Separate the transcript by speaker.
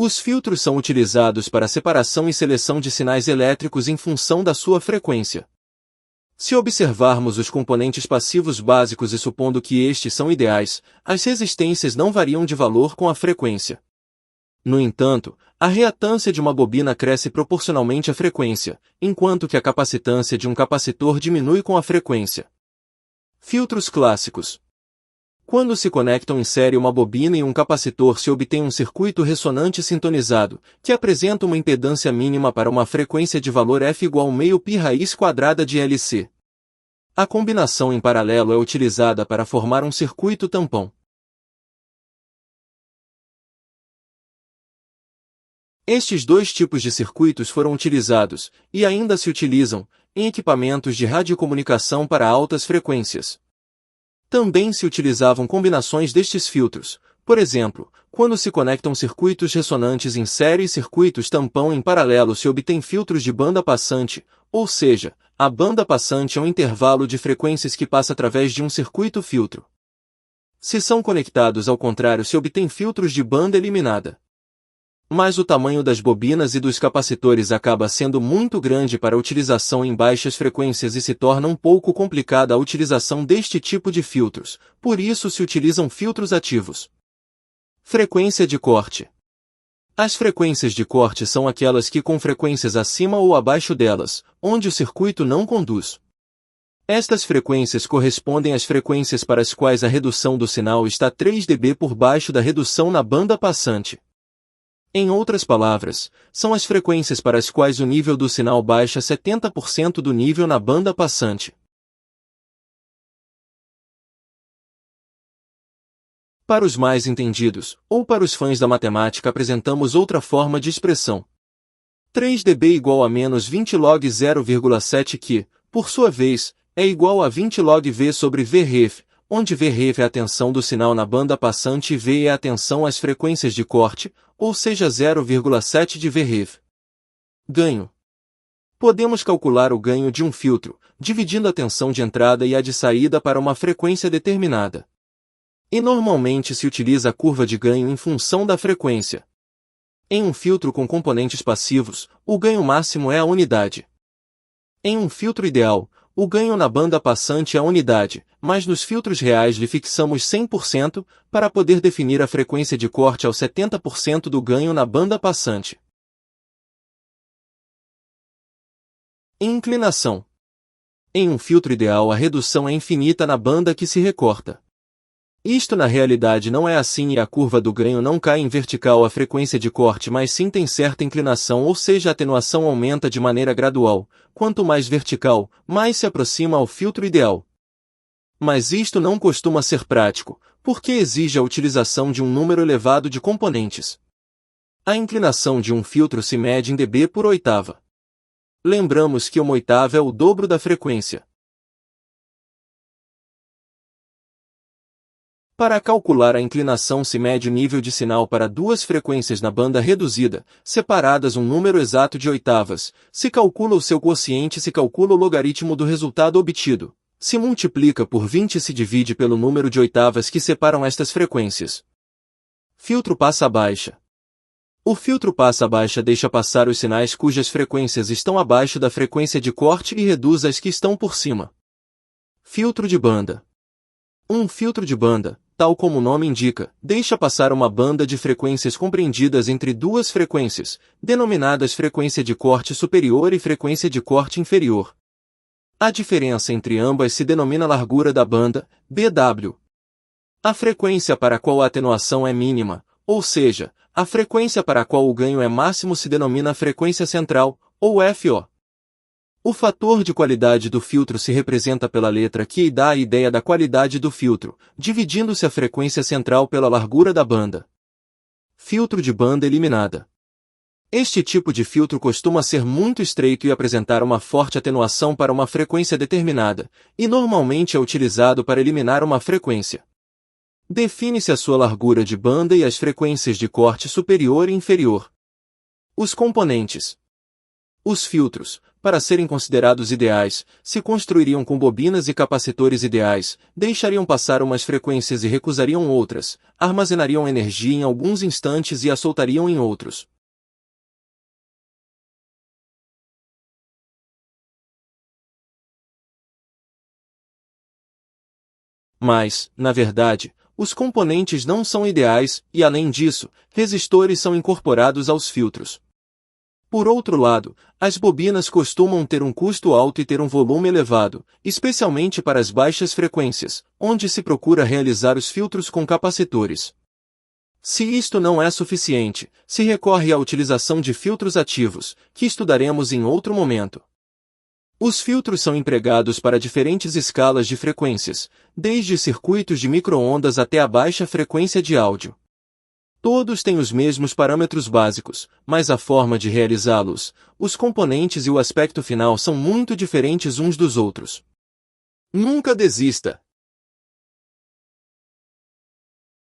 Speaker 1: Os filtros são utilizados para separação e seleção de sinais elétricos em função da sua frequência. Se observarmos os componentes passivos básicos e supondo que estes são ideais, as resistências não variam de valor com a frequência. No entanto, a reatância de uma bobina cresce proporcionalmente à frequência, enquanto que a capacitância de um capacitor diminui com a frequência. Filtros clássicos. Quando se conectam em série uma bobina e um capacitor, se obtém um circuito ressonante sintonizado, que apresenta uma impedância mínima para uma frequência de valor F igual a meio π raiz quadrada de LC. A combinação em paralelo é utilizada para formar um circuito tampão. Estes dois tipos de circuitos foram utilizados, e ainda se utilizam, em equipamentos de radiocomunicação para altas frequências. Também se utilizavam combinações destes filtros, por exemplo, quando se conectam circuitos ressonantes em série e circuitos tampão em paralelo, se obtém filtros de banda passante, ou seja, a banda passante é um intervalo de frequências que passa através de um circuito filtro. Se são conectados ao contrário, se obtém filtros de banda eliminada. Mas o tamanho das bobinas e dos capacitores acaba sendo muito grande para a utilização em baixas frequências e se torna um pouco complicada a utilização deste tipo de filtros, por isso se utilizam filtros ativos. Frequência de corte. As frequências de corte são aquelas que com frequências acima ou abaixo delas, onde o circuito não conduz. Estas frequências correspondem às frequências para as quais a redução do sinal está 3 dB por baixo da redução na banda passante. Em outras palavras, são as frequências para as quais o nível do sinal baixa 70% do nível na banda passante. Para os mais entendidos, ou para os fãs da matemática, apresentamos outra forma de expressão. 3 dB igual a menos 20 log 0,7 que, por sua vez, é igual a 20 log V sobre Vref, onde Vref é a tensão do sinal na banda passante e V é a tensão às frequências de corte, ou seja 0,7 de Vref. Ganho. Podemos calcular o ganho de um filtro, dividindo a tensão de entrada e a de saída para uma frequência determinada. E normalmente se utiliza a curva de ganho em função da frequência. Em um filtro com componentes passivos, o ganho máximo é a unidade. Em um filtro ideal, o ganho na banda passante é a unidade, mas nos filtros reais lhe fixamos 100% para poder definir a frequência de corte ao 70% do ganho na banda passante. Inclinação. Em um filtro ideal, a redução é infinita na banda que se recorta. Isto na realidade não é assim e a curva do ganho não cai em vertical a frequência de corte, mas sim tem certa inclinação, ou seja, a atenuação aumenta de maneira gradual. Quanto mais vertical, mais se aproxima ao filtro ideal. Mas isto não costuma ser prático, porque exige a utilização de um número elevado de componentes. A inclinação de um filtro se mede em dB por oitava. Lembramos que uma oitava é o dobro da frequência. Para calcular a inclinação se mede o nível de sinal para duas frequências na banda reduzida, separadas um número exato de oitavas, se calcula o seu quociente e se calcula o logaritmo do resultado obtido. Se multiplica por 20 e se divide pelo número de oitavas que separam estas frequências. Filtro passa-baixa. O filtro passa-baixa deixa passar os sinais cujas frequências estão abaixo da frequência de corte e reduz as que estão por cima. Filtro de banda. Um filtro de banda, tal como o nome indica, deixa passar uma banda de frequências compreendidas entre duas frequências, denominadas frequência de corte superior e frequência de corte inferior. A diferença entre ambas se denomina largura da banda, BW. A frequência para a qual a atenuação é mínima, ou seja, a frequência para a qual o ganho é máximo, se denomina frequência central, ou FO. O fator de qualidade do filtro se representa pela letra Q e dá a ideia da qualidade do filtro, dividindo-se a frequência central pela largura da banda. Filtro de banda eliminada. Este tipo de filtro costuma ser muito estreito e apresentar uma forte atenuação para uma frequência determinada, e normalmente é utilizado para eliminar uma frequência. Define-se a sua largura de banda e as frequências de corte superior e inferior. Os componentes. Os filtros, para serem considerados ideais, se construiriam com bobinas e capacitores ideais, deixariam passar umas frequências e recusariam outras, armazenariam energia em alguns instantes e a soltariam em outros. Mas, na verdade, os componentes não são ideais e, além disso, resistores são incorporados aos filtros. Por outro lado, as bobinas costumam ter um custo alto e ter um volume elevado, especialmente para as baixas frequências, onde se procura realizar os filtros com capacitores. Se isto não é suficiente, se recorre à utilização de filtros ativos, que estudaremos em outro momento. Os filtros são empregados para diferentes escalas de frequências, desde circuitos de micro-ondas até a baixa frequência de áudio. Todos têm os mesmos parâmetros básicos, mas a forma de realizá-los, os componentes e o aspecto final são muito diferentes uns dos outros. Nunca desista!